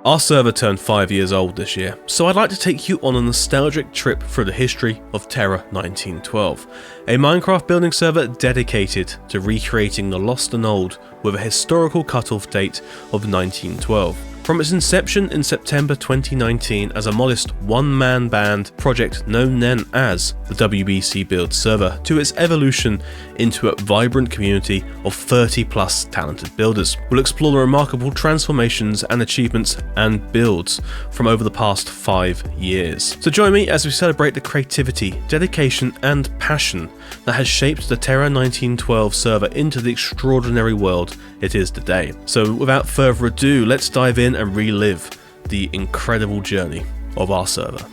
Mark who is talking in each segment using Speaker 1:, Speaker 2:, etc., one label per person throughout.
Speaker 1: Our server turned 5 years old this year, so I'd like to take you on a nostalgic trip through the history of Terra 1912, a Minecraft building server dedicated to recreating the lost and old with a historical cutoff date of 1912. From its inception in September 2019 as a modest one-man band project known then as the WBC Builds server, to its evolution into a vibrant community of 30 plus talented builders, we'll explore the remarkable transformations and achievements and builds from over the past 5 years. So join me as we celebrate the creativity, dedication and passion that has shaped the Terra 1912 server into the extraordinary world it is today. So without further ado, let's dive in and relive the incredible journey of our server.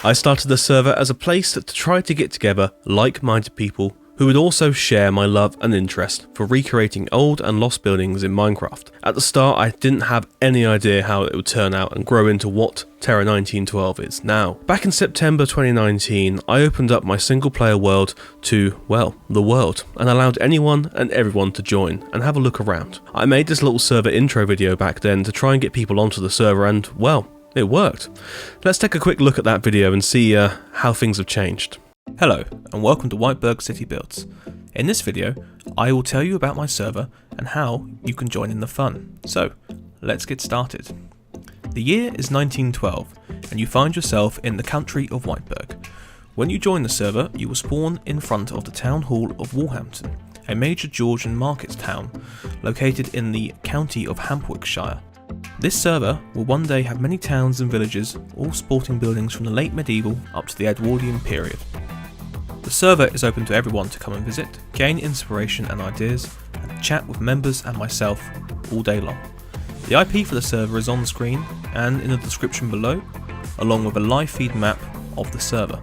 Speaker 1: I started the server as a place to try to get together like-minded people who would also share my love and interest for recreating old and lost buildings in Minecraft. At the start, I didn't have any idea how it would turn out and grow into what Terra 1912 is now. Back in September 2019, I opened up my single player world to, well, the world, and allowed anyone and everyone to join and have a look around. I made this little server intro video back then to try and get people onto the server and, well, it worked. Let's take a quick look at that video and see how things have changed.
Speaker 2: Hello and welcome to WBC City Builds. In this video, I will tell you about my server and how you can join in the fun. So, let's get started. The year is 1912 and you find yourself in the country of WBC. When you join the server, you will spawn in front of the town hall of Woolhampton, a major Georgian market town located in the county of Hampshire. This server will one day have many towns and villages, all sporting buildings from the late medieval up to the Edwardian period. The server is open to everyone to come and visit, gain inspiration and ideas, and chat with members and myself all day long. The IP for the server is on the screen and in the description below, along with a live feed map of the server.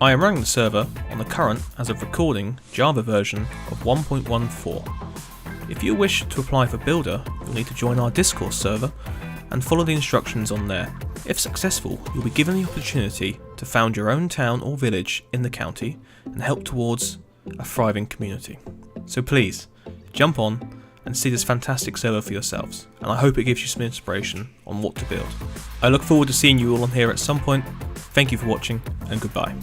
Speaker 2: I am running the server on the current, as of recording, Java version of 1.14. If you wish to apply for Builder, you'll need to join our Discord server and follow the instructions on there. If successful, you'll be given the opportunity to found your own town or village in the county and help towards a thriving community. So please, jump on and see this fantastic server for yourselves, and I hope it gives you some inspiration on what to build. I look forward to seeing you all on here at some point. Thank you for watching, and goodbye.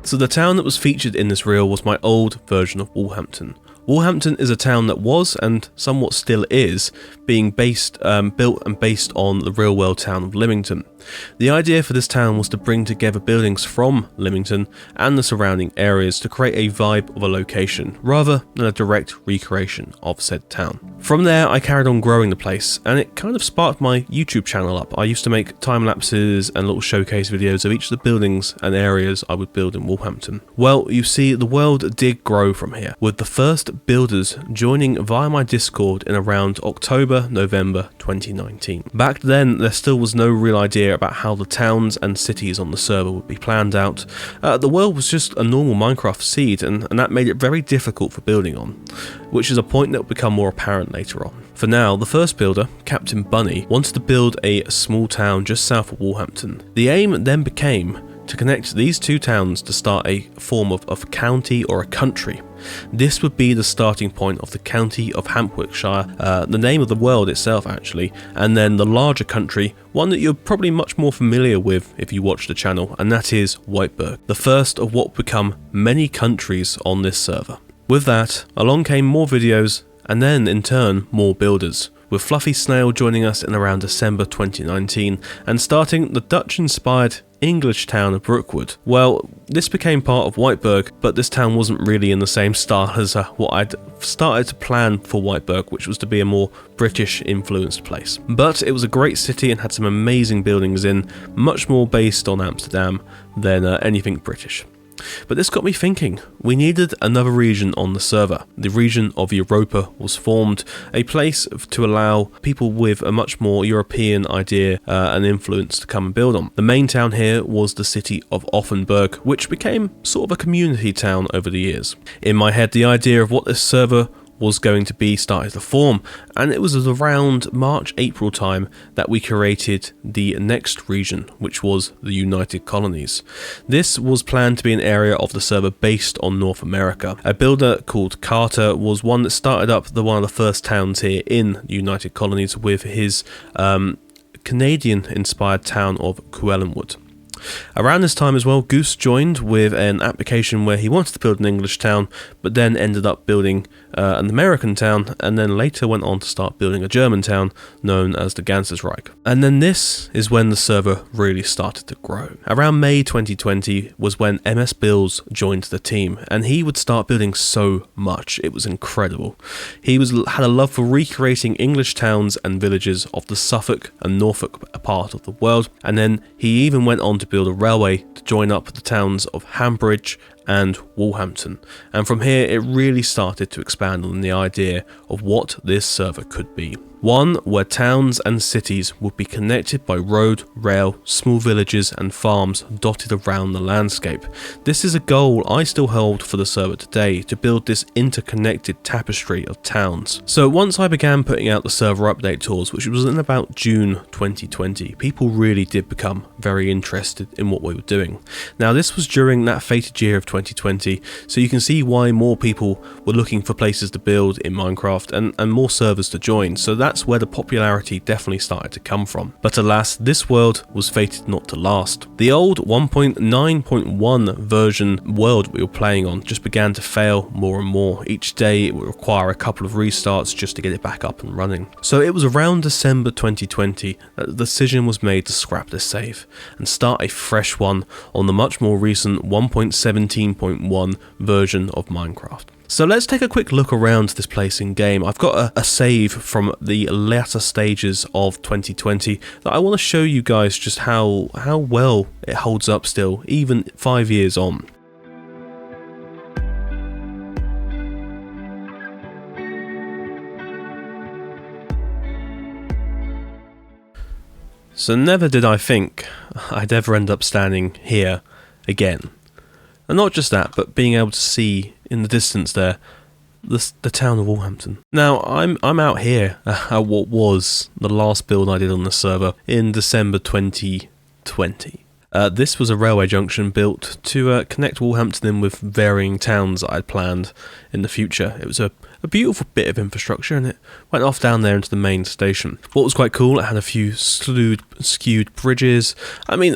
Speaker 1: So the town that was featured in this reel was my old version of Woolhampton. Woolhampton is a town that was, and somewhat still is, being built and based on the real world town of Lymington. The idea for this town was to bring together buildings from Lymington and the surrounding areas to create a vibe of a location, rather than a direct recreation of said town. From there, I carried on growing the place, and it kind of sparked my YouTube channel up. I used to make time lapses and little showcase videos of each of the buildings and areas I would build in Woolhampton. Well, you see, the world did grow from here, with the first builders joining via my Discord in around October-November 2019. Back then, there still was no real idea about how the towns and cities on the server would be planned out. The world was just a normal Minecraft seed, and that made it very difficult for building on, which is a point that will become more apparent later on. For now, the first builder, Captain Bunny, wanted to build a small town just south of Woolhampton. The aim then became to connect these two towns to start a form of county or a country. This would be the starting point of the county of Hampshire, the name of the world itself actually, and then the larger country, one that you're probably much more familiar with if you watch the channel, and that is WBC, the first of what would become many countries on this server. With that, along came more videos, and then in turn more builders, with Fluffy Snail joining us in around December 2019 and starting the Dutch-inspired English town of Brookwood. Well, this became part of WBC, but this town wasn't really in the same style as what I'd started to plan for WBC, which was to be a more British-influenced place. But it was a great city and had some amazing buildings in, much more based on Amsterdam than anything British. But this got me thinking, we needed another region on the server. The region of Europa was formed, a place to allow people with a much more European idea and influence to come and build on. The main town here was the city of Offenburg, which became sort of a community town over the years. In my head, the idea of what this server was going to be started to form, and it was around March-April time that we created the next region, which was the United Colonies. This was planned to be an area of the server based on North America. A builder called Carter was one that started up one of the first towns here in the United Colonies with his Canadian-inspired town of Coellenwood. Around this time as well, Goose joined with an application where he wanted to build an English town, but then ended up building an American town, and then later went on to start building a German town known as the Ganzesreich. And then this is when the server really started to grow. Around May 2020 was when MS Builds joined the team, and he would start building so much. It was incredible. He had a love for recreating English towns and villages of the Suffolk and Norfolk part of the world, and then he even went on to build a railway to join up the towns of Hambridge and Woolhampton, and from here it really started to expand on the idea of what this server could be. One where towns and cities would be connected by road, rail, small villages and farms dotted around the landscape. This is a goal I still hold for the server today, to build this interconnected tapestry of towns. So once I began putting out the server update tours, which was in about June 2020, people really did become very interested in what we were doing. Now this was during that fated year of 2020, so you can see why more people were looking for places to build in Minecraft and more servers to join, so that's where the popularity definitely started to come from. But alas, this world was fated not to last. The old 1.9.1 version world we were playing on just began to fail more and more. Each day it would require a couple of restarts just to get it back up and running. So it was around December 2020 that the decision was made to scrap this save and start a fresh one on the much more recent 1.17.1 version of Minecraft. So let's take a quick look around this place in game. I've got a save from the latter stages of 2020 that I want to show you guys just how well it holds up still, even 5 years on. So never did I think I'd ever end up standing here again. And not just that, but being able to see in the distance there the town of Woolhampton. Now I'm out here at what was the last build I did on the server in December 2020. This was a railway junction built to connect Woolhampton in with varying towns that I'd planned in the future. It was a beautiful bit of infrastructure, and it went off down there into the main station. What was quite cool, it had a few skewed bridges. I mean,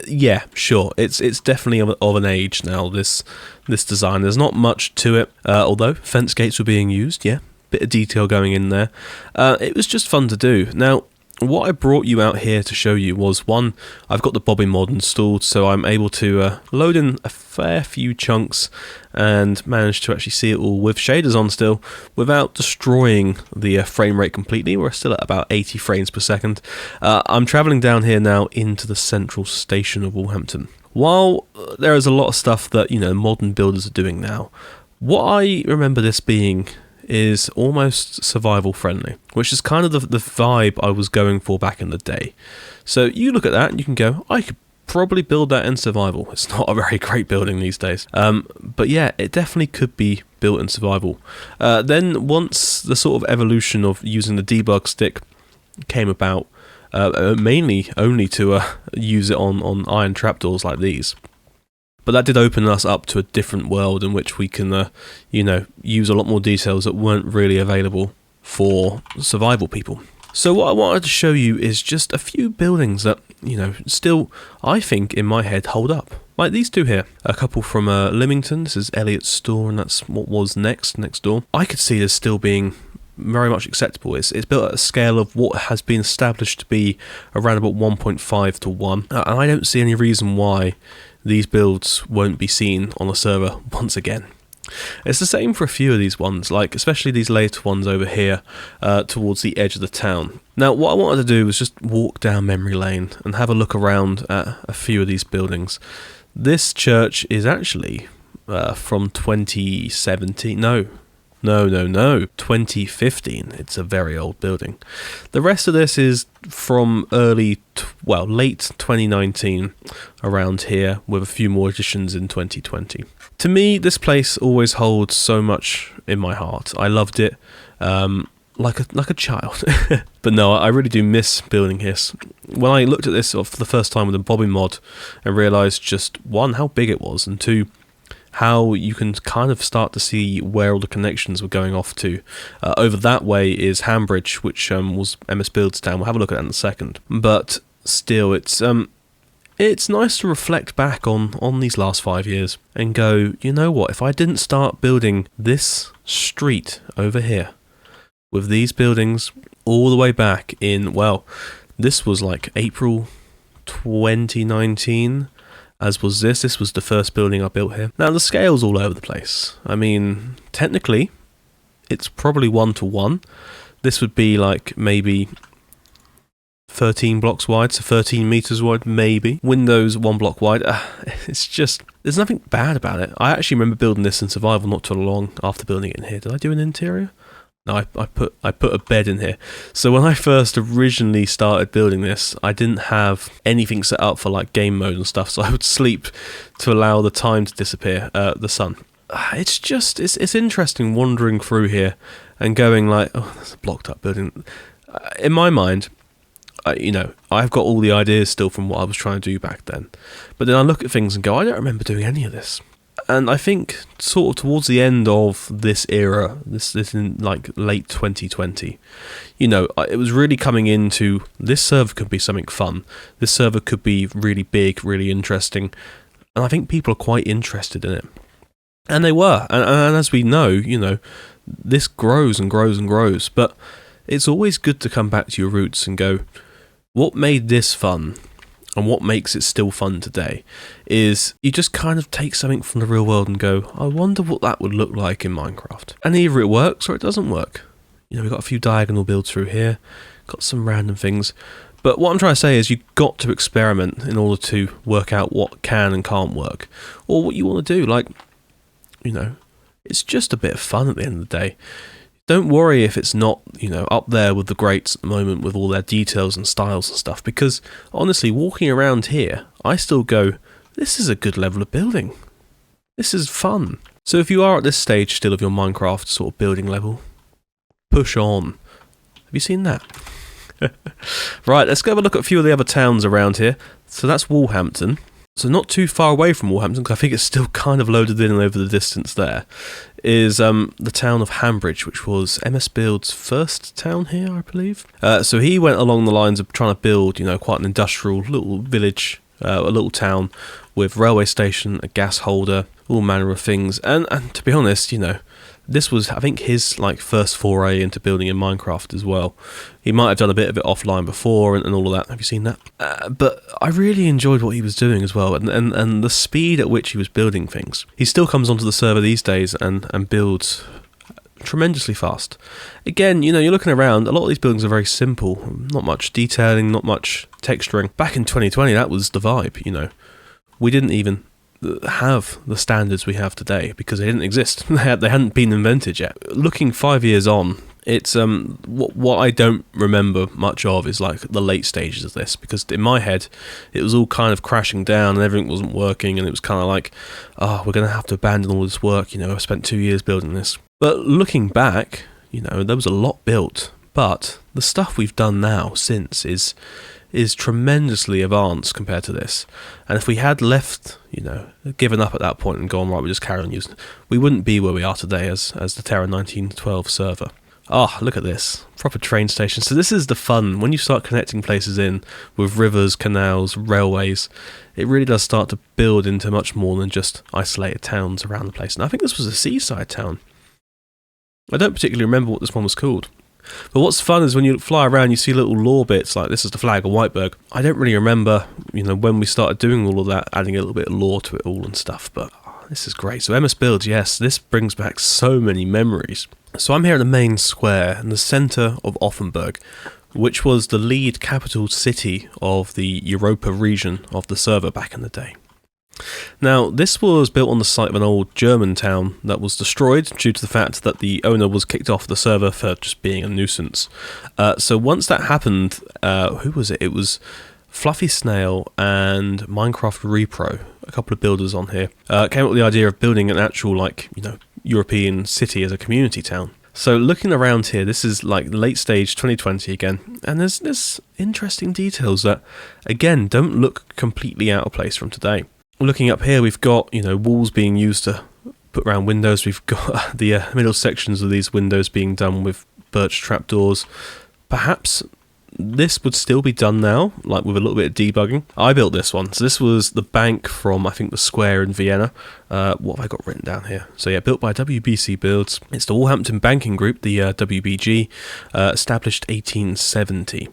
Speaker 1: yeah, sure, it's definitely of an age now, this design. There's not much to it, although fence gates were being used, yeah, bit of detail going in there. It was just fun to do. Now, what I brought you out here to show you was, one, I've got the Bobby mod installed, so I'm able to load in a fair few chunks and manage to actually see it all with shaders on still without destroying the frame rate completely. We're still at about 80 frames per second. I'm travelling down here now into the central station of Woolhampton. While there is a lot of stuff that, you know, modern builders are doing now, what I remember this being is almost survival friendly, which is kind of the vibe I was going for back in the day. So you look at that and you can go, I could probably build that in survival. It's not a very great building these days, but yeah, it definitely could be built in survival. Then once the sort of evolution of using the debug stick came about, mainly only to use it on iron trapdoors like these. But that did open us up to a different world in which we can, you know, use a lot more details that weren't really available for survival people. So what I wanted to show you is just a few buildings that, you know, still, I think, in my head, hold up. Like these two here. A couple from Lymington. This is Elliot's store, and that's what was next door. I could see this still being very much acceptable. It's built at a scale of what has been established to be around about 1.5 to 1. And I don't see any reason why these builds won't be seen on the server once again. It's the same for a few of these ones, like especially these later ones over here towards the edge of the town. Now what I wanted to do was just walk down memory lane and have a look around at a few of these buildings. This church is actually from 2017, no, 2015. It's a very old building. The rest of this is from late 2019 around here, with a few more additions in 2020. To me, this place always holds so much in my heart. I loved it like a child. But no, I really do miss building here. When I looked at this for the first time with a Bobby mod, I realised just, one, how big it was, and two, how you can kind of start to see where all the connections were going off to. Over that way is Hambridge, which was MS Builds town. We'll have a look at that in a second. But still, it's nice to reflect back on these last 5 years and go, you know what, if I didn't start building this street over here with these buildings all the way back in, well, this was like April 2019, as was this. This was the first building I built here. Now, the scale's all over the place. I mean, technically, it's probably 1-to-1. This would be like maybe 13 blocks wide, so 13 meters wide, maybe. Windows 1 block wide. It's just, there's nothing bad about it. I actually remember building this in survival not too long after building it in here. Did I do an interior? No, I put a bed in here. So when I first originally started building this, I didn't have anything set up for like game mode and stuff, so I would sleep to allow the time to disappear, the sun. It's just, it's interesting wandering through here and going like, oh, there's a blocked up building. In my mind, I've got all the ideas still from what I was trying to do back then. But then I look at things and go, I don't remember doing any of this. And I think sort of towards the end of this era, this in like late 2020, it was really coming into, this server could be something fun. This server could be really big, really interesting. And I think people are quite interested in it. And they were. And as we know, this grows and grows and grows. But it's always good to come back to your roots and go, what made this fun and what makes it still fun today is you just kind of take something from the real world and go, I wonder what that would look like in Minecraft. And either it works or it doesn't work. We've got a few diagonal builds through here, got some random things. But what I'm trying to say is you've got to experiment in order to work out what can and can't work. Or what you want to do. Like, it's just a bit of fun at the end of the day. Don't worry if it's not, up there with the greats at the moment with all their details and styles and stuff, because honestly, walking around here, I still go, this is a good level of building. This is fun. So if you are at this stage still of your Minecraft sort of building level, push on. Have you seen that? Right, let's go have a look at a few of the other towns around here. So that's Walhampton. So not too far away from Walhampton, because I think it's still kind of loaded in over the distance there, is the town of Hambridge, which was MS Build's first town here, I believe. So he went along the lines of trying to build, quite an industrial little village, a little town with railway station, a gas holder, all manner of things. And to be honest, this was, I think, his first foray into building in Minecraft as well. He might have done a bit of it offline before and all of that. Have you seen that? But I really enjoyed what he was doing as well, and the speed at which he was building things. He still comes onto the server these days and builds tremendously fast. Again, you're looking around, a lot of these buildings are very simple. Not much detailing, not much texturing. Back in 2020, that was the vibe, We didn't even have the standards we have today because they didn't exist. They hadn't been invented yet. Looking 5 years on, it's what I don't remember much of is the late stages of this, because in my head it was all kind of crashing down and everything wasn't working, and it was kind of like, we're going to have to abandon all this work. I spent 2 years building this. But looking back, there was a lot built, but the stuff we've done now since is tremendously advanced compared to this. And if we had left, given up at that point and gone, right, we just carry on using it, we wouldn't be where we are today as the Terra 1912 server. Look at this. Proper train station. So this is the fun. When you start connecting places in with rivers, canals, railways, it really does start to build into much more than just isolated towns around the place. And I think this was a seaside town. I don't particularly remember what this one was called. But what's fun is when you fly around, you see little lore bits, like this is the flag of Whiteberg. I don't really remember, when we started doing all of that, adding a little bit of lore to it all and stuff, but this is great. So MS Builds, yes, this brings back so many memories. So I'm here at the main square in the centre of Offenburg, which was the lead capital city of the Europa region of the server back in the day. Now, this was built on the site of an old German town that was destroyed due to the fact that the owner was kicked off the server for just being a nuisance. So once that happened, who was it? It was Fluffy Snail and Minecraft Repro, a couple of builders on here, came up with the idea of building an actual, like, you know, European city as a community town. So looking around here, this is like late stage 2020 again, and there's interesting details that, again, don't look completely out of place from today. Looking up here, we've got, you know, walls being used to put around windows. We've got the middle sections of these windows being done with birch trapdoors. Perhaps this would still be done now, like with a little bit of debugging. I built this one. So this was the bank from, I think, the square in Vienna. What have I got written down here? So yeah, built by WBC Builds. It's the Wolverhampton Banking Group, the WBG, established 1870.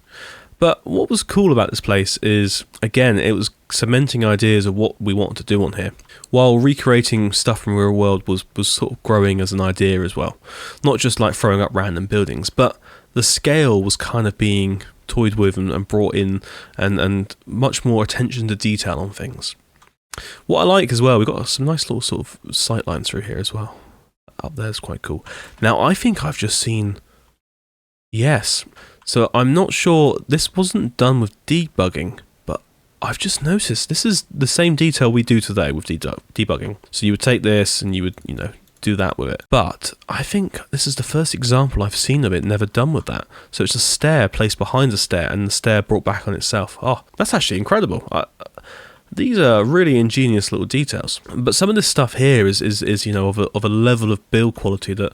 Speaker 1: But what was cool about this place is, again, it was cementing ideas of what we wanted to do on here, while recreating stuff from real world was sort of growing as an idea as well. Not just like throwing up random buildings, but the scale was kind of being toyed with and brought in, and much more attention to detail on things. What I like as well, we've got some nice little sort of sight lines through here as well. Up there's quite cool. Now, I think I've just seen... Yes. So I'm not sure, this wasn't done with debugging, but I've just noticed this is the same detail we do today with debugging. So you would take this and you would, you know, do that with it. But I think this is the first example I've seen of it never done with that. So it's a stair placed behind a stair and the stair brought back on itself. Oh, that's actually incredible. These are really ingenious little details. But some of this stuff here is you know, of a level of build quality that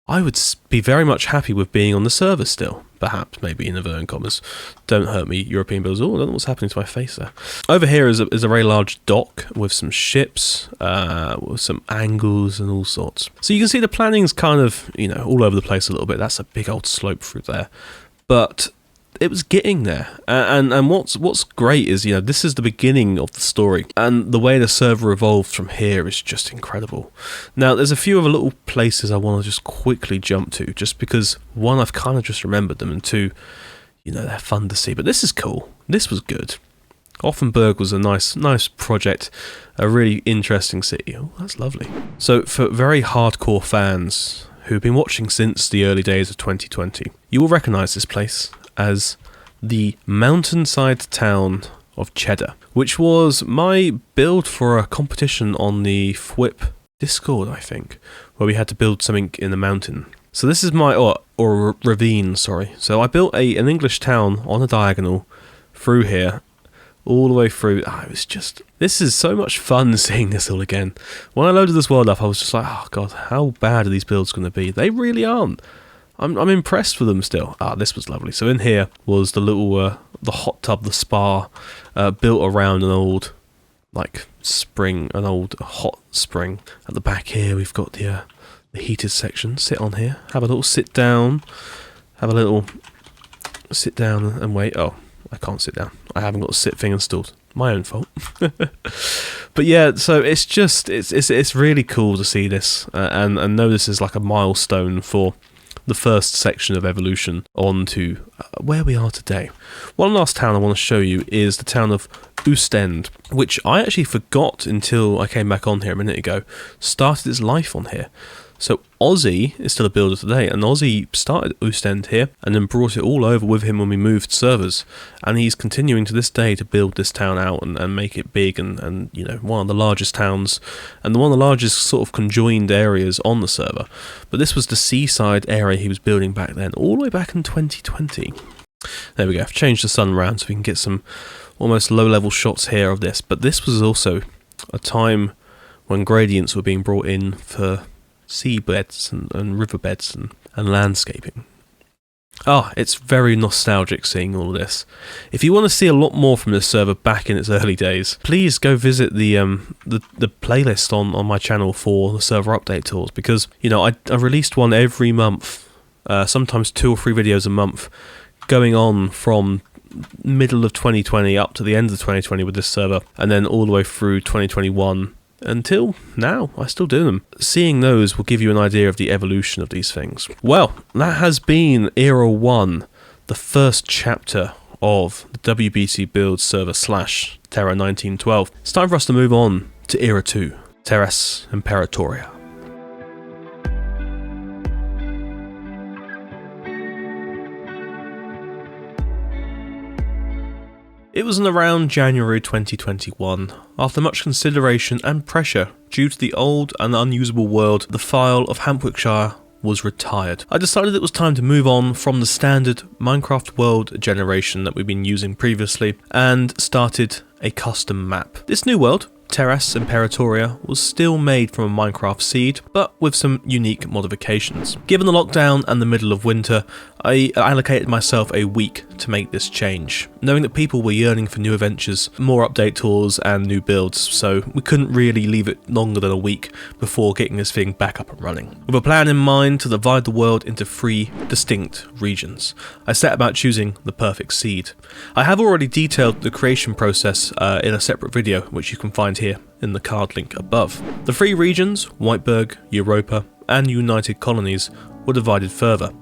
Speaker 1: I would be very much happy with being on the server still. Perhaps, maybe in inverted commas. Don't hurt me, European builders. Oh, I don't know what's happening to my face there. Over here is a very large dock with some ships, with some angles and all sorts. So you can see the planning's kind of, you know, all over the place a little bit. That's a big old slope through there. But it was getting there, and what's great is, you know, this is the beginning of the story, and the way the server evolved from here is just incredible. Now, there's a few other little places I want to just quickly jump to, just because one, I've kind of just remembered them, and two, you know, they're fun to see. But this is cool. This was good. Offenburg was a nice project, a really interesting city. Oh, that's lovely. So for very hardcore fans who've been watching since the early days of 2020, you will recognise this place as the mountainside town of Cheddar, which was my build for a competition on the FWIP Discord, I think, where we had to build something in the mountain. So this is my, or ravine, sorry. So I built an English town on a diagonal through here, all the way through. It was just, this is so much fun seeing this all again. When I loaded this world up, I was just like, oh god, how bad are these builds going to be? They really aren't. I'm impressed with them still. This was lovely. So in here was the little, the hot tub, the spa, built around an old, like, spring, an old hot spring. At the back here, we've got the heated section. Sit on here, have a little sit down, and wait. Oh, I can't sit down. I haven't got a sit thing installed. My own fault. But yeah, so it's just, it's really cool to see this, and know this is like a milestone for the first section of evolution onto where we are today. One last town I want to show you is the town of Oostend, which I actually forgot until I came back on here a minute ago, started its life on here. So Ozzy is still a builder today, and Ozzy started Oostend here and then brought it all over with him when we moved servers, and he's continuing to this day to build this town out and make it big and you know, one of the largest towns and one of the largest sort of conjoined areas on the server. But this was the seaside area he was building back then, all the way back in 2020. There we go, I've changed the sun around so we can get some almost low-level shots here of this, but this was also a time when gradients were being brought in for seabeds and riverbeds and landscaping. It's very nostalgic seeing all of this. If you want to see a lot more from this server back in its early days, please go visit the playlist on my channel for the server update tours, because, you know, I released one every month, sometimes 2 or 3 videos a month, going on from middle of 2020 up to the end of 2020 with this server, and then all the way through 2021 until now. I still do them. Seeing those will give you an idea of the evolution of these things. Well, that has been Era 1, the first chapter of the WBC Builds server / Terra 1912. It's time for us to move on to Era 2, Terra Imperatoria. It was in around January 2021. After much consideration and pressure due to the old and unusable world, the file of Hampwickshire was retired. I decided it was time to move on from the standard Minecraft world generation that we've been using previously and started a custom map. This new world, Terra Imperatoria, was still made from a Minecraft seed, but with some unique modifications. Given the lockdown and the middle of winter, I allocated myself a week to make this change, knowing that people were yearning for new adventures, more update tours and new builds, so we couldn't really leave it longer than a week before getting this thing back up and running. With a plan in mind to divide the world into 3 distinct regions, I set about choosing the perfect seed. I have already detailed the creation process in a separate video, which you can find here in the card link above. The 3 regions, Whiteburg, Europa and United Colonies, were divided further.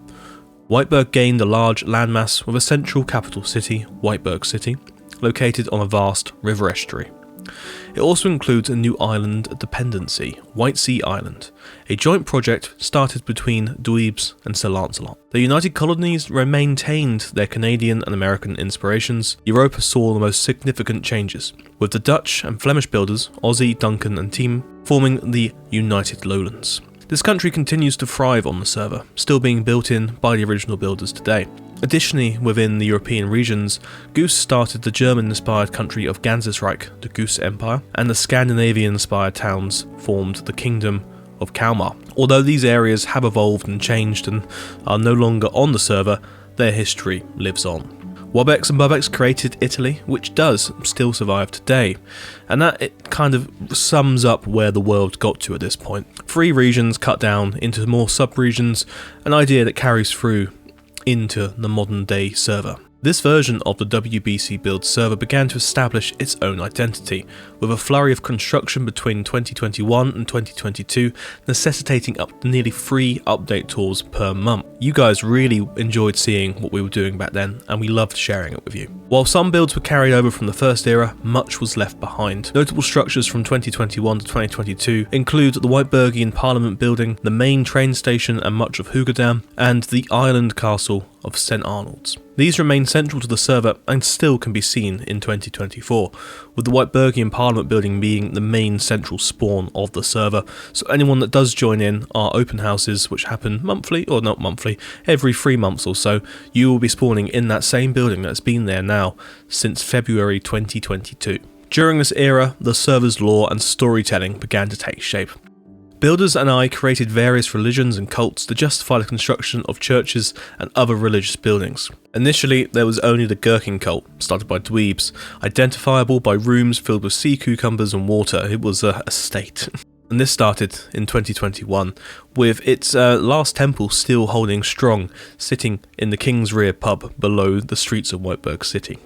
Speaker 1: Whiteburg gained a large landmass with a central capital city, Whiteburg City, located on a vast river estuary. It also includes a new island dependency, White Sea Island, a joint project started between Dweebs and Sir Lancelot. The United Colonies maintained their Canadian and American inspirations. Europa saw the most significant changes, with the Dutch and Flemish builders, Aussie, Duncan and team, forming the United Lowlands. This country continues to thrive on the server, still being built in by the original builders today. Additionally, within the European regions, Goose started the German-inspired country of Ganzesreich, the Goose Empire, and the Scandinavian-inspired towns formed the Kingdom of Kalmar. Although these areas have evolved and changed and are no longer on the server, their history lives on. Wobex and Bubex created Italy, which does still survive today, and that it kind of sums up where the world got to at this point. 3 regions cut down into more sub-regions, an idea that carries through into the modern day server. This version of the WBC Builds server began to establish its own identity, with a flurry of construction between 2021 and 2022 necessitating up to nearly 3 update tours per month. You guys really enjoyed seeing what we were doing back then, and we loved sharing it with you. While some builds were carried over from the first era, much was left behind. Notable structures from 2021 to 2022 include the Whiteburgian Parliament building, the main train station and much of Hoogadam, and the island castle of St Arnold's. These remain central to the server and still can be seen in 2024, with the Whiteburgian Parliament building being the main central spawn of the server, so anyone that does join in our open houses, which happen monthly, or not monthly, every 3 months or so, you will be spawning in that same building that's been there now since February 2022. During this era, the server's lore and storytelling began to take shape. Builders and I created various religions and cults to justify the construction of churches and other religious buildings. Initially, there was only the Gherkin cult, started by dweebs, identifiable by rooms filled with sea cucumbers and water. It was a state. And this started in 2021, with its last temple still holding strong, sitting in the King's Rear pub below the streets of Whiteburg City.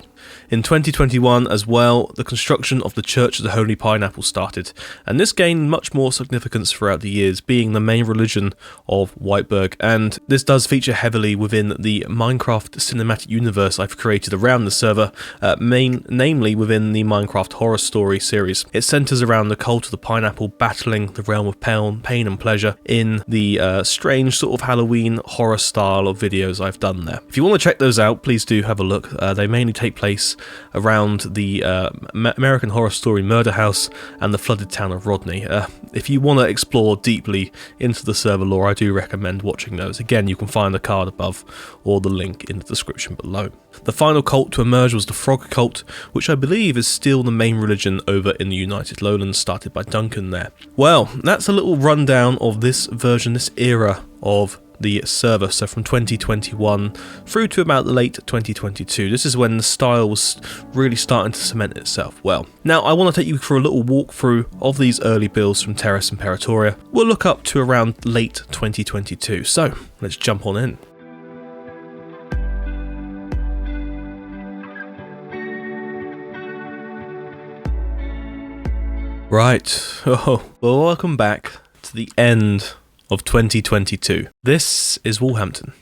Speaker 1: In 2021 as well, the construction of the Church of the Holy Pineapple started, and this gained much more significance throughout the years, being the main religion of Whiteburg, and this does feature heavily within the Minecraft cinematic universe I've created around the server, namely within the Minecraft Horror Story series. It centres around the cult of the pineapple battling the realm of pain and pleasure in the strange sort of Halloween horror style of videos I've done there. If you want to check those out, please do have a look. They mainly take place around the American Horror Story murder house and the flooded town of Rodney. If you want to explore deeply into the server lore, I do recommend watching those. Again, you can find the card above or the link in the description below. The final cult to emerge was the Frog cult, which I believe is still the main religion over in the United Lowlands, started by Duncan there. Well, that's a little rundown of this version, this era of the server, so from 2021 through to about late 2022. This is when the style was really starting to cement itself well. Now I want to take you for a little walkthrough of these early builds from Terra Imperatoria. We'll look up to around late 2022, so let's jump on in. Right, well, welcome back to the end of 2022. This is Woolhampton.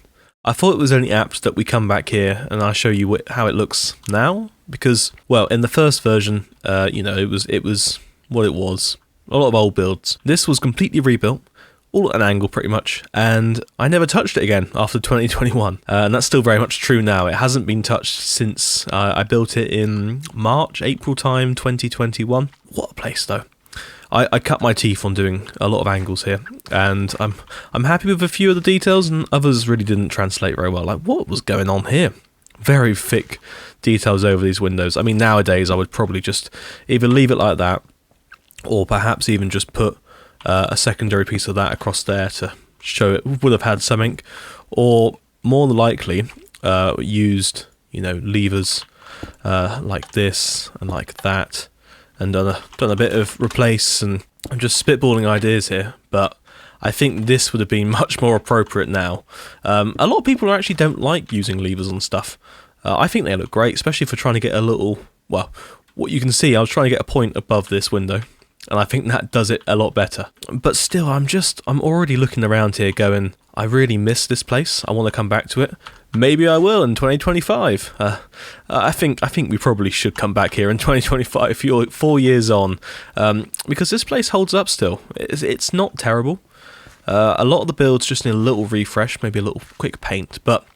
Speaker 1: I thought it was only apt that we come back here and I show you how it looks now, because, well, in the first version, it was what it was. A lot of old builds. This was completely rebuilt all at an angle pretty much, and I never touched it again after 2021, and that's still very much true now. It hasn't been touched since I built it in April time 2021. What a place though. I cut my teeth on doing a lot of angles here, and I'm happy with a few of the details, and others really didn't translate very well. Like, what was going on here? Very thick details over these windows. I mean, nowadays I would probably just either leave it like that, or perhaps even just put a secondary piece of that across there to show it would have had something, or more likely used, levers like this and like that, and done a bit of replace, and I'm just spitballing ideas here, but I think this would have been much more appropriate now. A lot of people actually don't like using levers on stuff. I think they look great, especially for trying to get a little, well, what you can see, I was trying to get a point above this window, and I think that does it a lot better. But still, I'm already looking around here going, I really miss this place. I want to come back to it. Maybe I will in 2025. I think we probably should come back here in 2025, 4 years on, because this place holds up still. It's not terrible. A lot of the builds just need a little refresh, maybe a little quick paint, but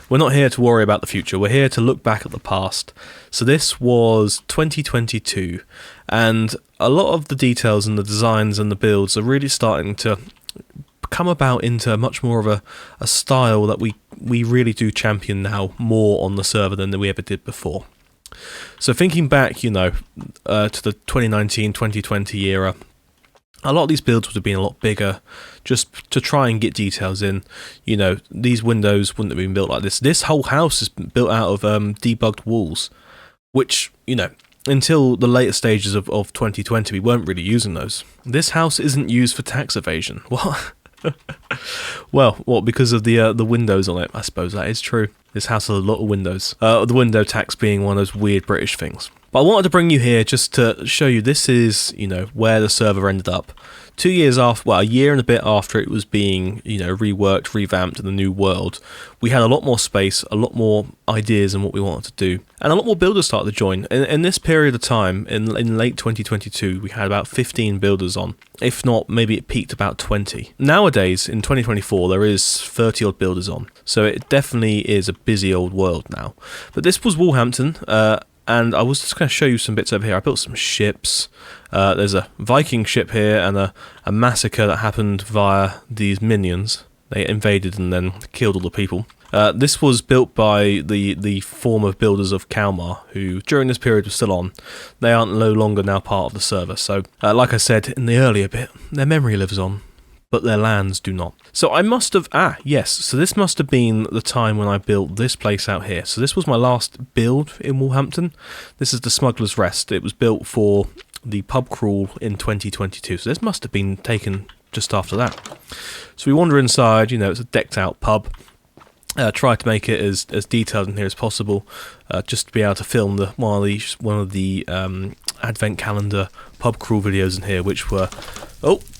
Speaker 1: we're not here to worry about the future. We're here to look back at the past. So this was 2022, and a lot of the details and the designs and the builds are really starting to come about into much more of a style that we really do champion now more on the server than we ever did before. So thinking back, to the 2019-2020 era, a lot of these builds would have been a lot bigger, just to try and get details in. These windows wouldn't have been built like this. This whole house is built out of debugged walls, which, until the later stages of 2020, we weren't really using those. This house isn't used for tax evasion. What? Well, because of the windows on it, I suppose that is true. This house has a lot of windows. The window tax being one of those weird British things. But I wanted to bring you here just to show you this is, where the server ended up. 2 years after, well, a year and a bit after it was being, reworked, revamped in the new world, we had a lot more space, a lot more ideas on what we wanted to do, and a lot more builders started to join. In this period of time, in late 2022, we had about 15 builders on. If not, maybe it peaked about 20. Nowadays, in 2024, there is 30 odd builders on. So it definitely is a busy old world now. But this was Wolverhampton, and I was just going to show you some bits over here. I built some ships. There's a Viking ship here, and a massacre that happened via these minions. They invaded and then killed all the people. This was built by the former builders of Kalmar, who during this period were still on. They aren't no longer now part of the server. So, like I said in the earlier bit, their memory lives on, but their lands do not. So I must have, yes, so this must have been the time when I built this place out here. So this was my last build in Wolverhampton. This is the Smuggler's Rest. It was built for the pub crawl in 2022. So this must have been taken just after that. So we wander inside, it's a decked out pub. Try to make it as detailed in here as possible, just to be able to film one of the advent calendar pub crawl videos in here, which were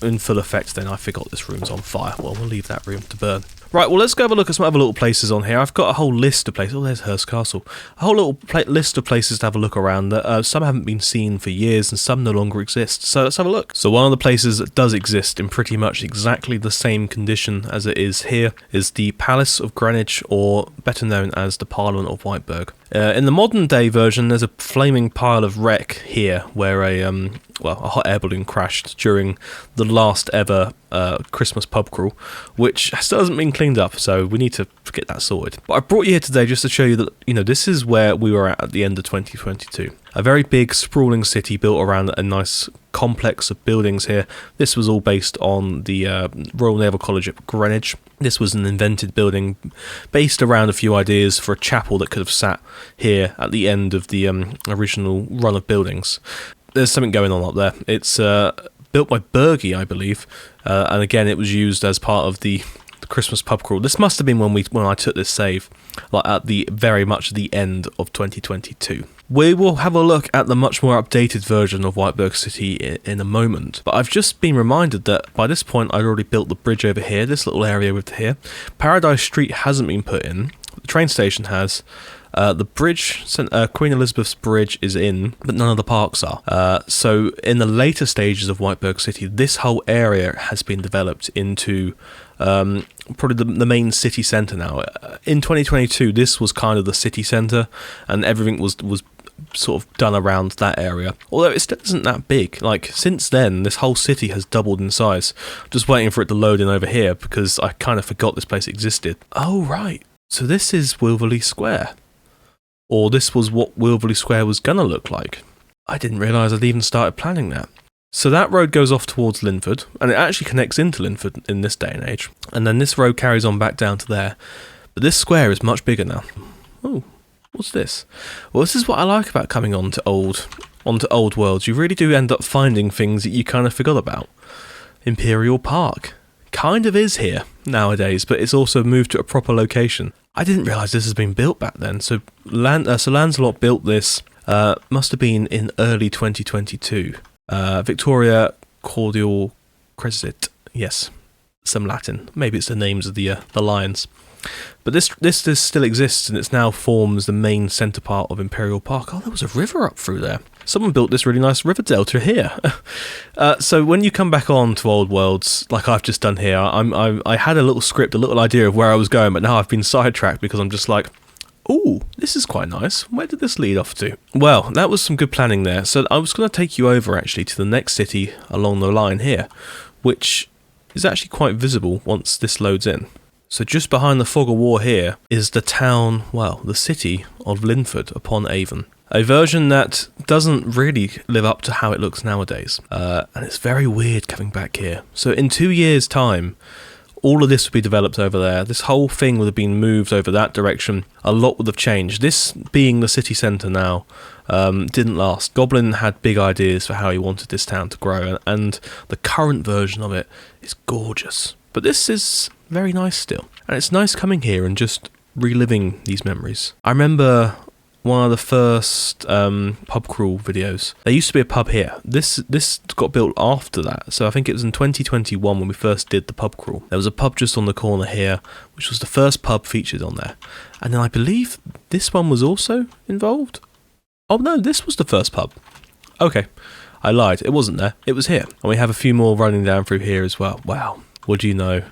Speaker 1: in full effect. Then I forgot this room's on fire. Well, we'll leave that room to burn. Right, well, let's go have a look at some other little places on here. I've got a whole list of places. Oh, there's Hurst Castle. A whole little list of places to have a look around that some haven't been seen for years and some no longer exist. So let's have a look. So one of the places that does exist in pretty much exactly the same condition as it is here is the Palace of Greenwich, or better known as the Parliament of Whiteburg. In the modern day version, there's a flaming pile of wreck here where a hot air balloon crashed during the last ever Christmas pub crawl, which still hasn't been cleaned up, so we need to get that sorted. But I brought you here today just to show you that, this is where we were at the end of 2022. A very big, sprawling city built around a nice complex of buildings here. This was all based on the Royal Naval College at Greenwich. This was an invented building based around a few ideas for a chapel that could have sat here at the end of the original run of buildings. There's something going on up there. It's built by Bergie, I believe, and again it was used as part of the Christmas pub crawl. This must have been when I took this save, like at the very much the end of 2022. We will have a look at the much more updated version of Whiteburg City in a moment, but I've just been reminded that by this point I'd already built the bridge over here, this little area over here. Paradise Street hasn't been put in, the train station has, The bridge, Queen Elizabeth's Bridge, is in, but none of the parks are. So in the later stages of Whiteberg City, this whole area has been developed into probably the main city centre now. In 2022, this was kind of the city centre, and everything was sort of done around that area. Although it still isn't that big. Like, since then, this whole city has doubled in size. I'm just waiting for it to load in over here because I kind of forgot this place existed. Oh, right. So this is Wilverley Square. Or this was what Wilverley Square was gonna look like. I didn't realise I'd even started planning that. So that road goes off towards Linford, and it actually connects into Linford in this day and age. And then this road carries on back down to there. But this square is much bigger now. Oh, what's this? Well, this is what I like about coming onto old worlds. You really do end up finding things that you kind of forgot about. Imperial Park. Kind of is here nowadays, but it's also moved to a proper location. I didn't realise this has been built back then. So Lancelot built this, must have been in early 2022. Victoria Cordial Crescit. Yes, some Latin. Maybe it's the names of the lions. But this still exists, and it's now forms the main centre part of Imperial Park. Oh, there was a river up through there. Someone built this really nice river delta here. So when you come back on to Old Worlds, like I've just done here, I had a little script, a little idea of where I was going, but now I've been sidetracked because I'm just like, ooh, this is quite nice. Where did this lead off to? Well, that was some good planning there. So I was going to take you over actually to the next city along the line here, which is actually quite visible once this loads in. So just behind the fog of war here is the town, well, the city of Linford upon Avon. A version that doesn't really live up to how it looks nowadays. And it's very weird coming back here. So in 2 years' time, all of this would be developed over there. This whole thing would have been moved over that direction. A lot would have changed. This being the city centre now didn't last. Goblin had big ideas for how he wanted this town to grow, and the current version of it is gorgeous. But this is very nice still. And it's nice coming here and just reliving these memories. I remember one of the first pub crawl videos. There used to be a pub here. This got built after that. So I think it was in 2021 when we first did the pub crawl. There was a pub just on the corner here, which was the first pub featured on there. And then I believe this one was also involved. Oh no, this was the first pub. Okay, I lied. It wasn't there. It was here. And we have a few more running down through here as well. Wow. What do you know?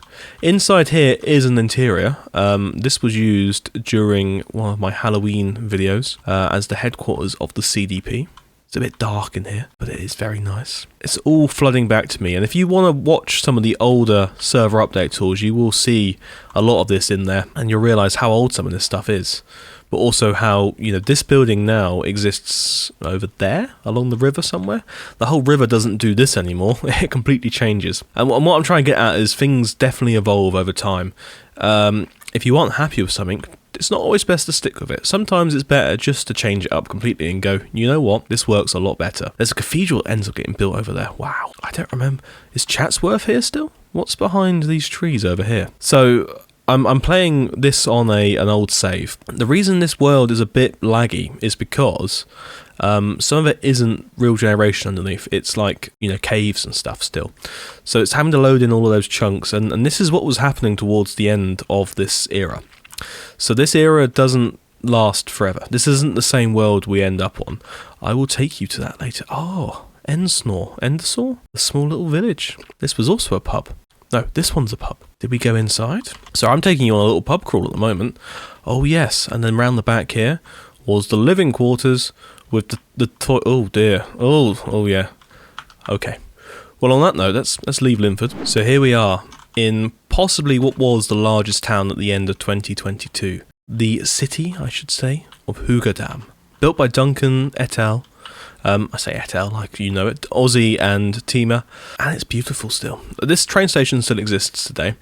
Speaker 1: Inside here is an interior. This was used during one of my Halloween videos as the headquarters of the CDP. It's a bit dark in here, but it is very nice. It's all flooding back to me, and if you want to watch some of the older server update tools, you will see a lot of this in there, and you'll realise how old some of this stuff is. But also how, you know, this building now exists over there, along the river somewhere. The whole river doesn't do this anymore. It completely changes. And what I'm trying to get at is things definitely evolve over time. If you aren't happy with something, it's not always best to stick with it. Sometimes it's better just to change it up completely and go, you know what, this works a lot better. There's a cathedral that ends up getting built over there. Wow. I don't remember. Is Chatsworth here still? What's behind these trees over here? So I'm playing this on an old save. The reason this world is a bit laggy is because some of it isn't real generation underneath. It's like, you know, caves and stuff still. So it's having to load in all of those chunks, and this is what was happening towards the end of this era. So this era doesn't last forever. This isn't the same world we end up on. I will take you to that later. Oh, Endersor? The small little village. This was also a pub. No, this one's a pub. Did we go inside? So I'm taking you on a little pub crawl at the moment. Oh yes, and then round the back here was the living quarters with the oh dear. Oh yeah. Okay. Well, on that note, let's leave Linford. So here we are in possibly what was the largest town at the end of 2022. The city, I should say, of Hoogadam. Built by Duncan et al. I say et al, like you know it, Aussie and Tima, and it's beautiful still. This train station still exists today,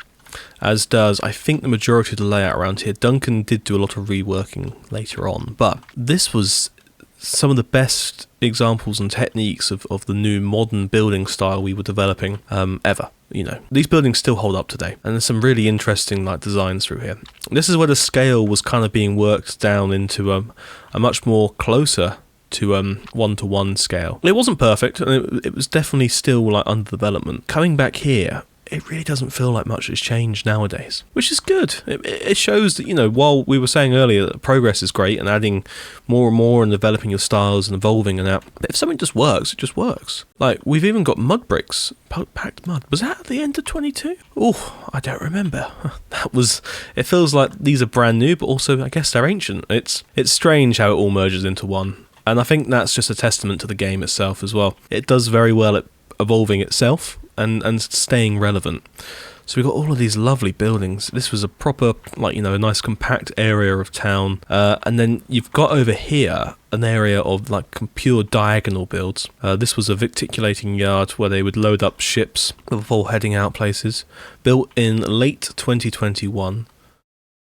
Speaker 1: as does, I think, the majority of the layout around here. Duncan did do a lot of reworking later on, but this was some of the best examples and techniques of the new modern building style we were developing ever. You know, these buildings still hold up today, and there's some really interesting like designs through here. This is where the scale was kind of being worked down into a much more closer to one-to-one scale. It wasn't perfect, and it was definitely still like under development. Coming back here, it really doesn't feel like much has changed nowadays, which is good. It shows that, you know, while we were saying earlier that progress is great and adding more and more and developing your styles and evolving and that, but if something just works, it just works. Like, we've even got mud bricks, packed mud. Was that at the end of 22? Oh, I don't remember. It feels like these are brand new, but also I guess they're ancient. It's strange how it all merges into one. And I think that's just a testament to the game itself as well. It does very well at evolving itself and staying relevant. So we've got all of these lovely buildings. This was a proper, like, you know, a nice compact area of town. And then you've got over here an area of like pure diagonal builds. This was a victiculating yard where they would load up ships before heading out places. Built in late 2021.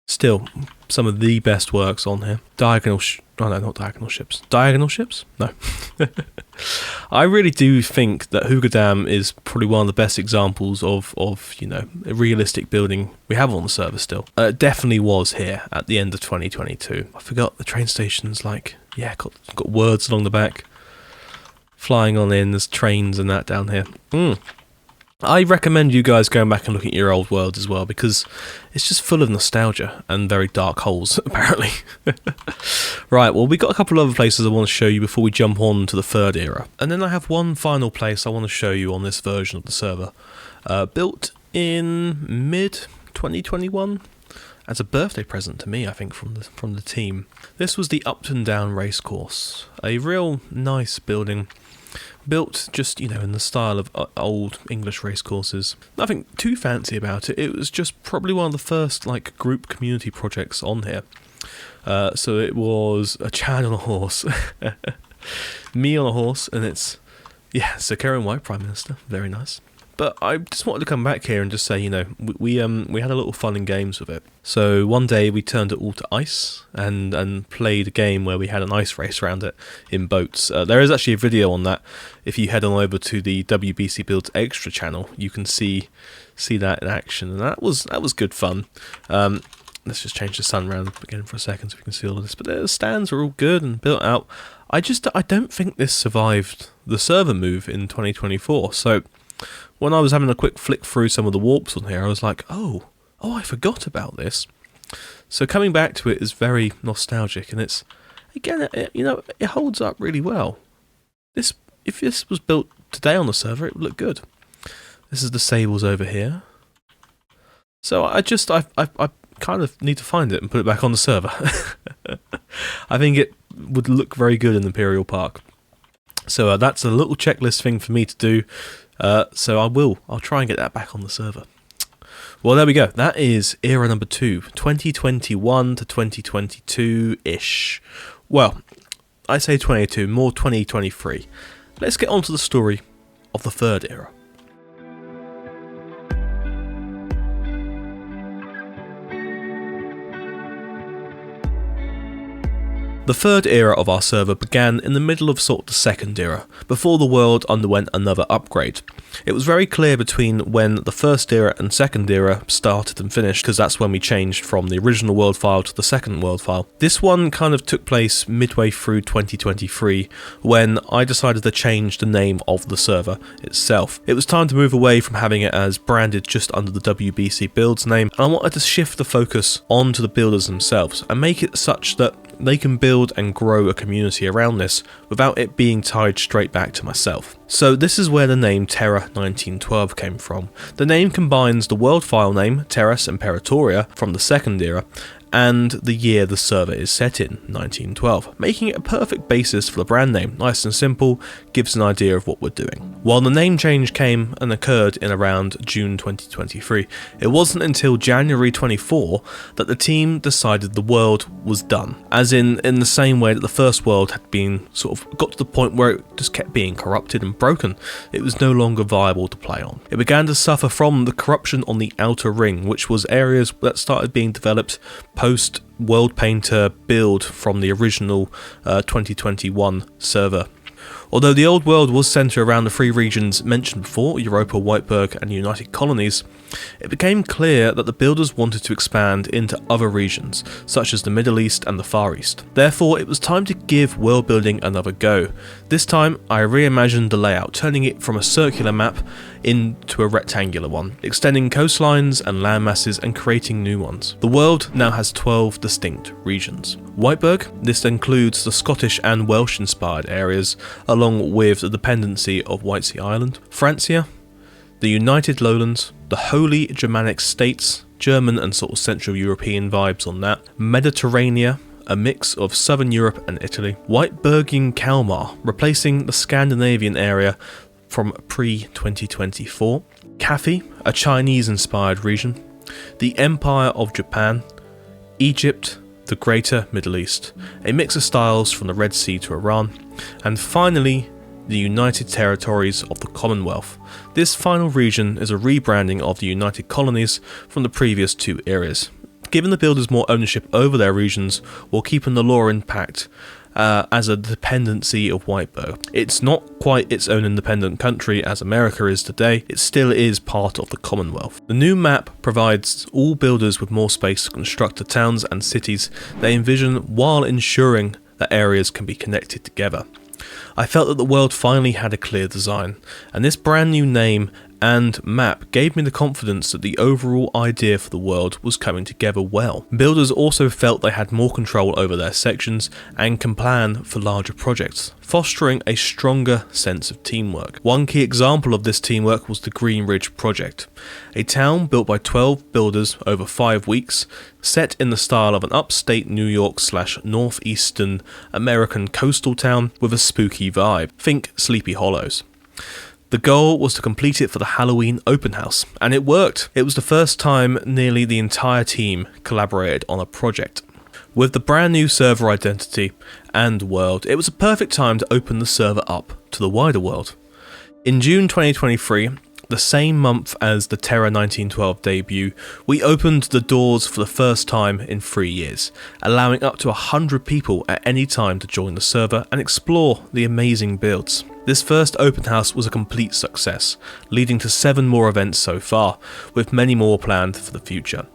Speaker 1: Still, some of the best works on here. Diagonal ships? No. I really do think that Hooga Dam is probably one of the best examples of you know, a realistic building we have on the server still. It definitely was here at the end of 2022. I forgot the train station's like, yeah, got words along the back. Flying on in, there's trains and that down here. I recommend you guys going back and looking at your old world as well, because it's just full of nostalgia and very dark holes, apparently. Right, well, we got a couple of other places I want to show you before we jump on to the third era. And then I have one final place I want to show you on this version of the server. Built in mid-2021 as a birthday present to me, I think, from the team. This was the Upton Down Racecourse. A real nice building. Built just, you know, in the style of old English racecourses. Nothing too fancy about it. It was just probably one of the first, like, group community projects on here. So it was a Chad on a horse. Me on a horse, and it's Sir Karen White, Prime Minister. Very nice. But I just wanted to come back here and just say, you know, we had a little fun and games with it. So one day we turned it all to ice and played a game where we had an ice race around it in boats. There is actually a video on that. If you head on over to the WBC Builds Extra channel, you can see that in action, and that was good fun. Let's just change the sun around again for a second so we can see all of this. But the stands are all good and built out. I don't think this survived the server move in 2024. So when I was having a quick flick through some of the warps on here, I was like, oh, I forgot about this. So coming back to it is very nostalgic, and it's, again, it holds up really well. If this was built today on the server, it would look good. This is the Sables over here. So I kind of need to find it and put it back on the server. I think it would look very good in Imperial Park. So that's a little checklist thing for me to do. So I'll try and get that back on the server. Well, there we go. That is era number 2, 2021 to 2022-ish. Well, I say 22, more 2023. Let's get on to the story of the third era. The third era of our server began in the middle of sort of the second era, before the world underwent another upgrade. It was very clear between when the first era and second era started and finished, because that's when we changed from the original world file to the second world file. This one kind of took place midway through 2023, when I decided to change the name of the server itself. It was time to move away from having it as branded just under the WBC Builds name, and I wanted to shift the focus onto the builders themselves, and make it such that they can build and grow a community around this without it being tied straight back to myself. So this is where the name Terra 1912 came from. The name combines the world file name Terras Imperatoria from the second era and the year the server is set in, 1912, making it a perfect basis for the brand name. Nice and simple, gives an idea of what we're doing. While the name change came and occurred in around June 2023, it wasn't until January 24 that the team decided the world was done. As in the same way that the first world had been sort of got to the point where it just kept being corrupted and broken. It was no longer viable to play on. It began to suffer from the corruption on the outer ring, which was areas that started being developed post World Painter build from the original 2021 server. Although the old world was centred around the three regions mentioned before, Europa, Whiteberg and United Colonies, It became clear that the builders wanted to expand into other regions, such as the Middle East and the Far East. Therefore, it was time to give world building another go. This time, I reimagined the layout, turning it from a circular map into a rectangular one, extending coastlines and landmasses and creating new ones. The world now has 12 distinct regions. Whiteberg, this includes the Scottish and Welsh-inspired areas, along with the dependency of Whitesea Island. Francia, the United Lowlands, the Holy Germanic States, German and sort of Central European vibes on that. Mediterranean, a mix of Southern Europe and Italy. Whitebergian Kalmar, replacing the Scandinavian area from pre-2024. Cathay, a Chinese-inspired region. The Empire of Japan. Egypt, the Greater Middle East, a mix of styles from the Red Sea to Iran. And finally, the United Territories of the Commonwealth. This final region is a rebranding of the United Colonies from the previous two eras, giving the builders more ownership over their regions while keeping the law intact as a dependency of Whiteberg. It's not quite its own independent country as America is today, it still is part of the Commonwealth. The new map provides all builders with more space to construct the towns and cities they envision while ensuring that areas can be connected together. I felt that the world finally had a clear design, and this brand new name and map gave me the confidence that the overall idea for the world was coming together well. Builders also felt they had more control over their sections and can plan for larger projects, fostering a stronger sense of teamwork. One key example of this teamwork was the Green Ridge project, a town built by 12 builders over 5 weeks, set in the style of an upstate New York / northeastern American coastal town with a spooky vibe. Think Sleepy Hollows. The goal was to complete it for the Halloween open house, and it worked. It was the first time nearly the entire team collaborated on a project. With the brand new server identity and world, it was a perfect time to open the server up to the wider world. In June 2023, the same month as the Terra 1912 debut, we opened the doors for the first time in 3 years, allowing up to 100 people at any time to join the server and explore the amazing builds. This first open house was a complete success, leading to 7 more events so far, with many more planned for the future.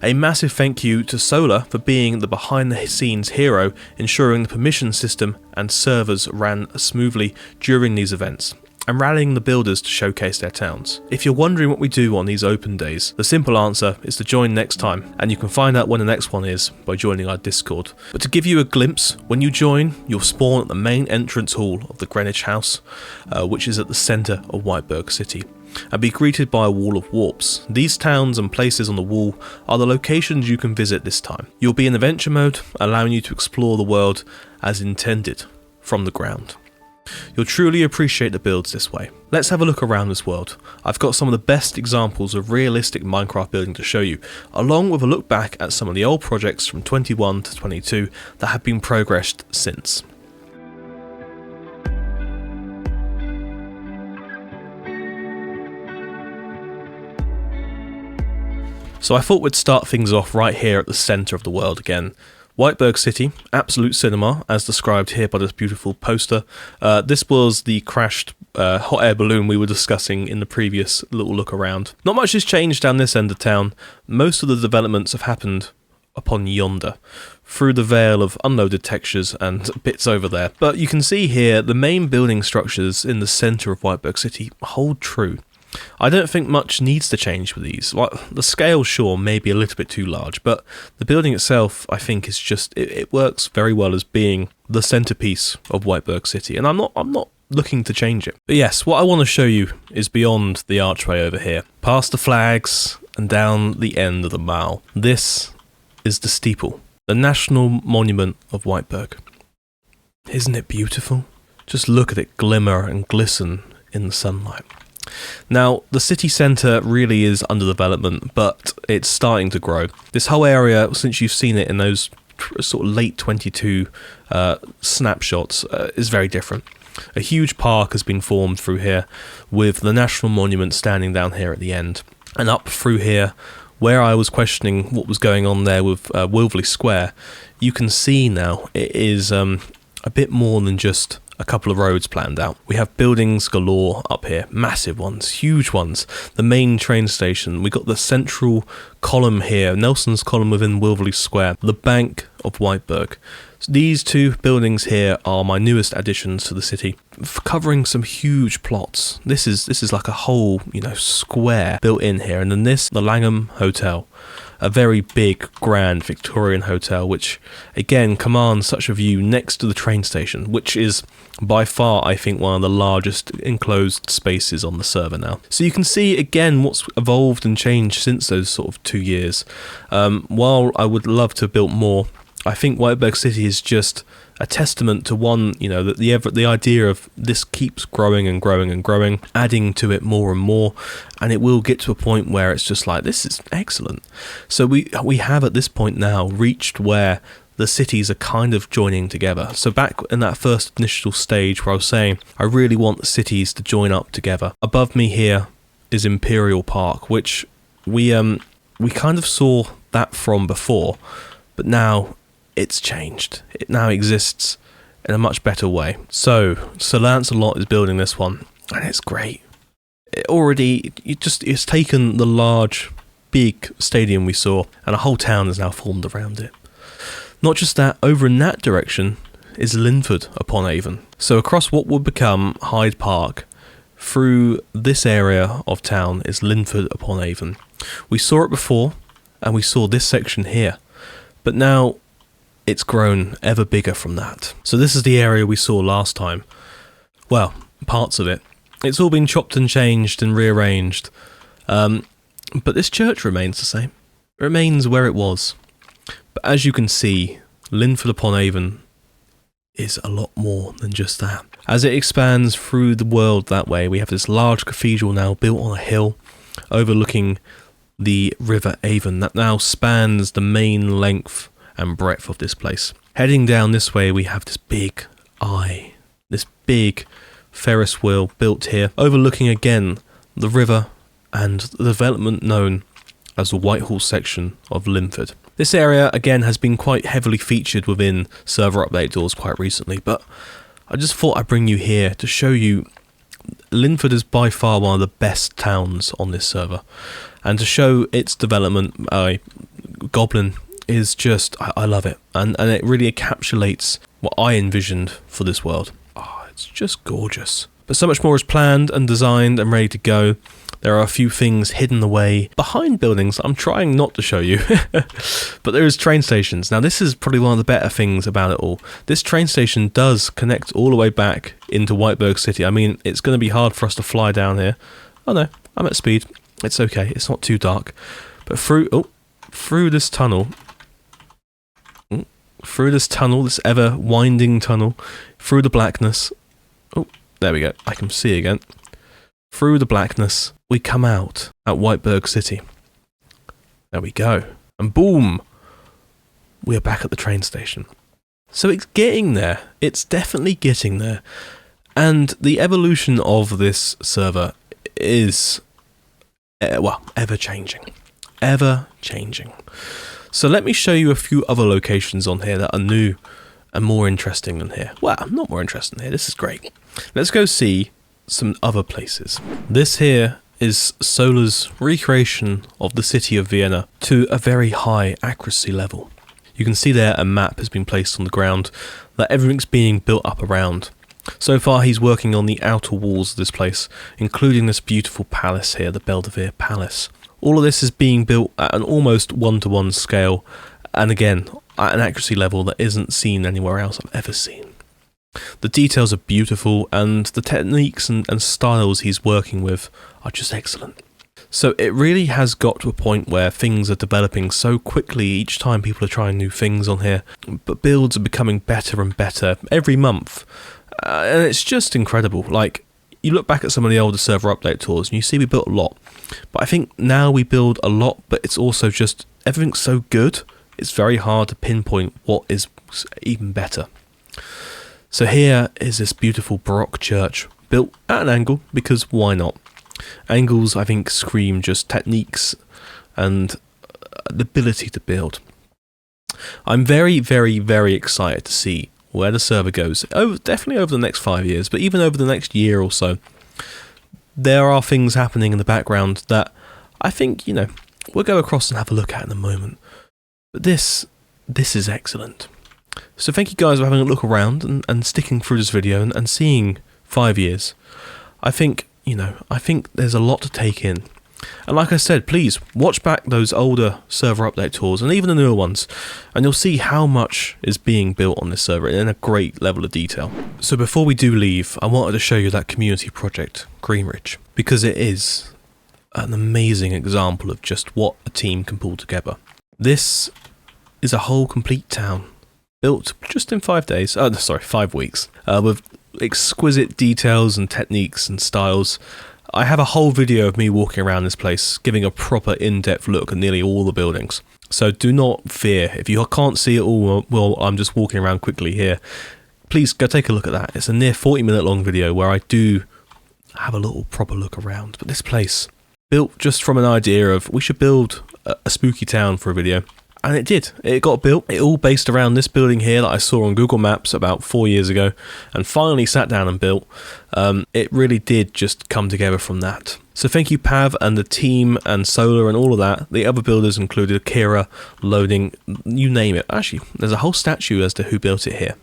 Speaker 1: A massive thank you to Solar for being the behind the scenes hero, ensuring the permission system and servers ran smoothly during these events, and rallying the builders to showcase their towns. If you're wondering what we do on these open days, the simple answer is to join next time, and you can find out when the next one is by joining our Discord. But to give you a glimpse, when you join, you'll spawn at the main entrance hall of the Greenwich House, which is at the centre of Whiteberg City, and be greeted by a wall of warps. These towns and places on the wall are the locations you can visit this time. You'll be in adventure mode, allowing you to explore the world as intended, from the ground. You'll truly appreciate the builds this way. Let's have a look around this world. I've got some of the best examples of realistic Minecraft building to show you, along with a look back at some of the old projects from 21 to 22 that have been progressed since. So I thought we'd start things off right here at the centre of the world again. Whiteberg City, absolute cinema, as described here by this beautiful poster. This was the crashed hot air balloon we were discussing in the previous little look around. Not much has changed down this end of town. Most of the developments have happened upon yonder, through the veil of unloaded textures and bits over there. But you can see here the main building structures in the centre of Whiteberg City hold true. I don't think much needs to change with these. The scale, sure, may be a little bit too large, but the building itself, I think, is just, it works very well as being the centerpiece of Whiteberg City, and I'm not looking to change it. But yes, what I want to show you is beyond the archway over here, past the flags and down the end of the mall. This is the steeple, the National Monument of Whiteberg. Isn't it beautiful? Just look at it glimmer and glisten in the sunlight. Now, the city centre really is under development, but it's starting to grow. This whole area, since you've seen it in those sort of late 22 snapshots, is very different. A huge park has been formed through here, with the National Monument standing down here at the end. And up through here, where I was questioning what was going on there with Wilverley Square, you can see now it is a bit more than just a couple of roads planned out. We have buildings galore up here, massive ones, huge ones. The main train station, we got the central column here, Nelson's column within Wilverley Square, the Bank of Whiteburg. So these two buildings here are my newest additions to the city, covering some huge plots. This is like a whole, square built in here. And then this, the Langham Hotel, a very big, grand Victorian hotel, which again commands such a view next to the train station, which is by far, I think, one of the largest enclosed spaces on the server now. So you can see again what's evolved and changed since those sort of 2 years. While I would love to build more, I think Whiteburg City is just a testament to one, that the idea of this keeps growing and growing and growing, adding to it more and more, and it will get to a point where it's just like, this is excellent. So we have at this point now reached where the cities are kind of joining together. So back in that first initial stage where I was saying I really want the cities to join up together. Above me here is Imperial Park, which we kind of saw that from before, but now it's changed. It now exists in a much better way. So Sir Lancelot is building this one, and it's great. It's taken the large, big stadium we saw, and a whole town is now formed around it. Not just that, over in that direction is Linford upon Avon. So across what would become Hyde Park, through this area of town is Linford upon Avon. We saw it before, and we saw this section here, but now it's grown ever bigger from that. So this is the area we saw last time. Well, parts of it. It's all been chopped and changed and rearranged. But this church remains the same. It remains where it was. But as you can see, Linford upon Avon is a lot more than just that. As it expands through the world that way, we have this large cathedral now built on a hill overlooking the River Avon that now spans the main length and breadth of this place. Heading down this way, we have this big eye, this big Ferris wheel built here, overlooking again the river and the development known as the Whitehall section of Linford. This area again has been quite heavily featured within server update doors quite recently, but I just thought I'd bring you here to show you Linford is by far one of the best towns on this server, and to show its development. Goblin is just, I love it, and it really encapsulates what I envisioned for this world. It's just gorgeous. But so much more is planned and designed and ready to go. There are a few things hidden away behind buildings I'm trying not to show you. But there is train stations. Now this is probably one of the better things about it all. This train station does connect all the way back into Whiteburg City. I mean, it's going to be hard for us to fly down here. Oh no, I'm at speed. It's okay, it's not too dark. But through this tunnel, this ever winding tunnel, through the blackness. Oh, there we go. I can see again. Through the blackness, we come out at Whiteburg City. There we go. And boom, we are back at the train station. So it's getting there. It's definitely getting there. And the evolution of this server is, ever changing. Ever changing. So let me show you a few other locations on here that are new and more interesting than here. Well, not more interesting than here. This is great. Let's go see some other places. This here is Solar's recreation of the city of Vienna to a very high accuracy level. You can see there a map has been placed on the ground that everything's being built up around. So far he's working on the outer walls of this place, including this beautiful palace here, the Belvedere Palace. All of this is being built at an almost one-to-one scale, and again, at an accuracy level that isn't seen anywhere else I've ever seen. The details are beautiful, and the techniques and styles he's working with are just excellent. So it really has got to a point where things are developing so quickly each time people are trying new things on here, but builds are becoming better and better every month, and it's just incredible. Like, you look back at some of the older server update tours and you see we built a lot, but I think now we build a lot, but it's also just everything's so good, it's very hard to pinpoint what is even better. So here is this beautiful Baroque church, built at an angle, because why not? Angles, I think, scream just techniques and the ability to build. I'm very, very, very excited to see where the server goes, definitely over the next 5 years, but even over the next year or so, there are things happening in the background that I think, we'll go across and have a look at in a moment. But this is excellent. So thank you guys for having a look around and sticking through this video and seeing 5 years. I think there's a lot to take in. And like I said, please watch back those older server update tours and even the newer ones, and you'll see how much is being built on this server in a great level of detail. So before we do leave, I wanted to show you that community project, Greenridge, because it is an amazing example of just what a team can pull together. This is a whole complete town, built just in 5 days, 5 weeks, with exquisite details and techniques and styles. I have a whole video of me walking around this place, giving a proper in-depth look at nearly all the buildings. So do not fear, if you can't see it all while I'm just walking around quickly here, please go take a look at that. It's a near 40-minute long video where I do have a little proper look around. But this place, built just from an idea of we should build a spooky town for a video. And it did. It got built. It all based around this building here that I saw on Google Maps about 4 years ago and finally sat down and built. It really did just come together from that. So thank you Pav and the team and Solar and all of that. The other builders included Kira, Loading, you name it. Actually, there's a whole statue as to who built it here.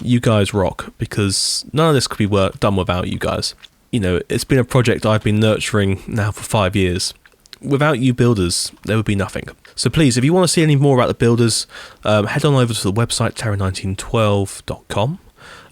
Speaker 1: You guys rock, because none of this could be done without you guys. It's been a project I've been nurturing now for 5 years. Without you builders, there would be nothing. So please, if you want to see any more about the builders, head on over to the website terra1912.com.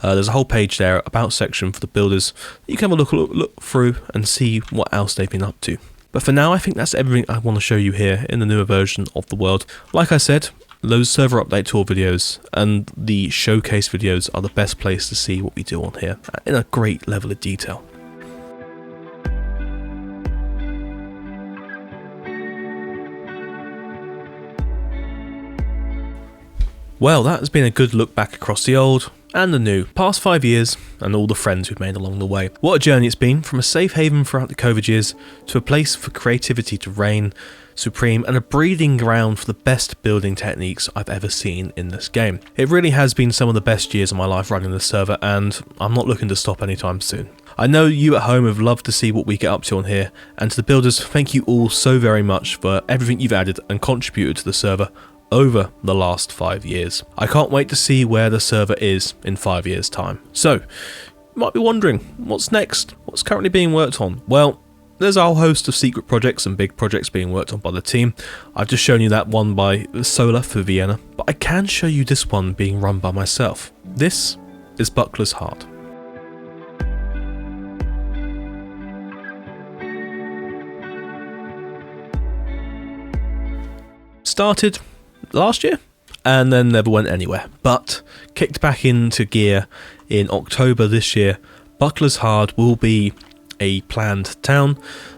Speaker 1: There's a whole page there, about section for the builders. You can have a look through and see what else they've been up to. But for now, I think that's everything I want to show you here in the newer version of the world. Like I said, those server update tour videos and the showcase videos are the best place to see what we do on here in a great level of detail. Well, that has been a good look back across the old and the new, past 5 years, and all the friends we've made along the way. What a journey it's been, from a safe haven throughout the COVID years, to a place for creativity to reign supreme, and a breeding ground for the best building techniques I've ever seen in this game. It really has been some of the best years of my life running this server, and I'm not looking to stop anytime soon. I know you at home have loved to see what we get up to on here, and to the builders, thank you all so very much for everything you've added and contributed to the server over the last 5 years. I can't wait to see where the server is in 5 years' time. So, you might be wondering, what's next? What's currently being worked on? Well, there's a whole host of secret projects and big projects being worked on by the team. I've just shown you that one by Solar for Vienna, but I can show you this one being run by myself. This is Buckler's Heart. Started last year and then never went anywhere, but kicked back into gear in October this year. Buckler's Heart will be a planned town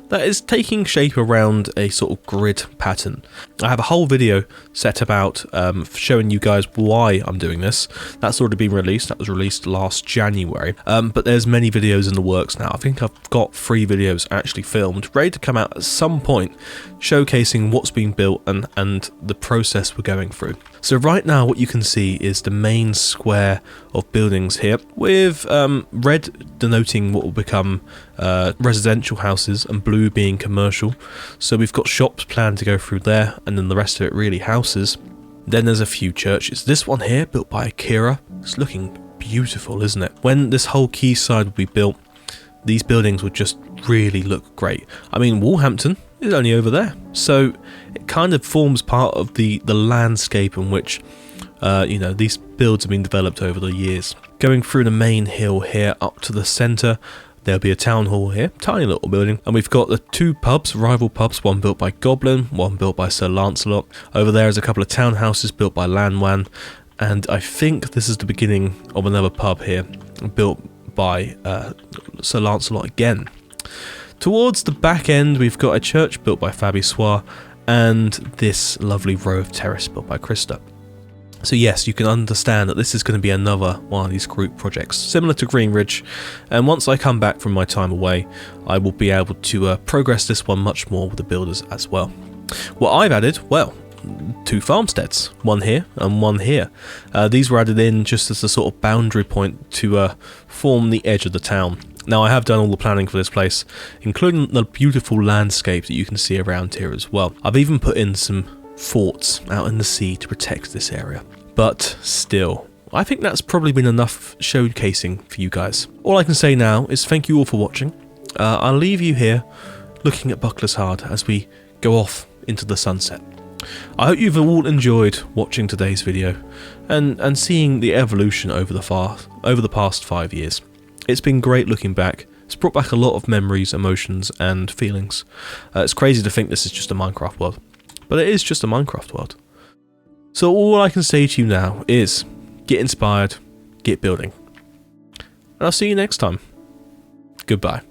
Speaker 1: that is taking shape around a sort of grid pattern. I have a whole video set about showing you guys why I'm doing this. That's already been released. That was released last January. But there's many videos in the works now. I think I've got 3 videos actually filmed, ready to come out at some point, showcasing what's being built and the process we're going through. So right now what you can see is the main square of buildings here, with red denoting what will become residential houses and blue being commercial. So we've got shops planned to go through there, and then the rest of it really houses. Then there's a few churches. This one here, built by Kira, it's looking beautiful, isn't it? When this whole quayside would be built, these buildings would just really look great. I mean, Wolverhampton is only over there, so it kind of forms part of the landscape in which these builds have been developed over the years. Going through the main hill here up to the centre, there'll be a town hall here, tiny little building, and we've got the 2 pubs, rival pubs, one built by Goblin, one built by Sir Lancelot. Over there is a couple of townhouses built by Lanwan, and I think this is the beginning of another pub here, built by Sir Lancelot again. Towards the back end, we've got a church built by Fabi Soir, and this lovely row of terrace built by Krista. So yes, you can understand that this is going to be another one of these group projects, similar to Greenridge, and once I come back from my time away, I will be able to progress this one much more with the builders as well. What I've added, well, two farmsteads, one here and one here. These were added in just as a sort of boundary point to form the edge of the town. Now I have done all the planning for this place, including the beautiful landscape that you can see around here as well. I've even put in some forts out in the sea to protect this area. But still, I think that's probably been enough showcasing for you guys. All I can say now is thank you all for watching. I'll leave you here looking at Buckler's Hard as we go off into the sunset. I hope you've all enjoyed watching today's video and seeing the evolution over the past 5 years. It's been great looking back. It's brought back a lot of memories, emotions and feelings. It's crazy to think this is just a Minecraft world, but it is just a Minecraft world. So all I can say to you now is get inspired, get building. And I'll see you next time. Goodbye.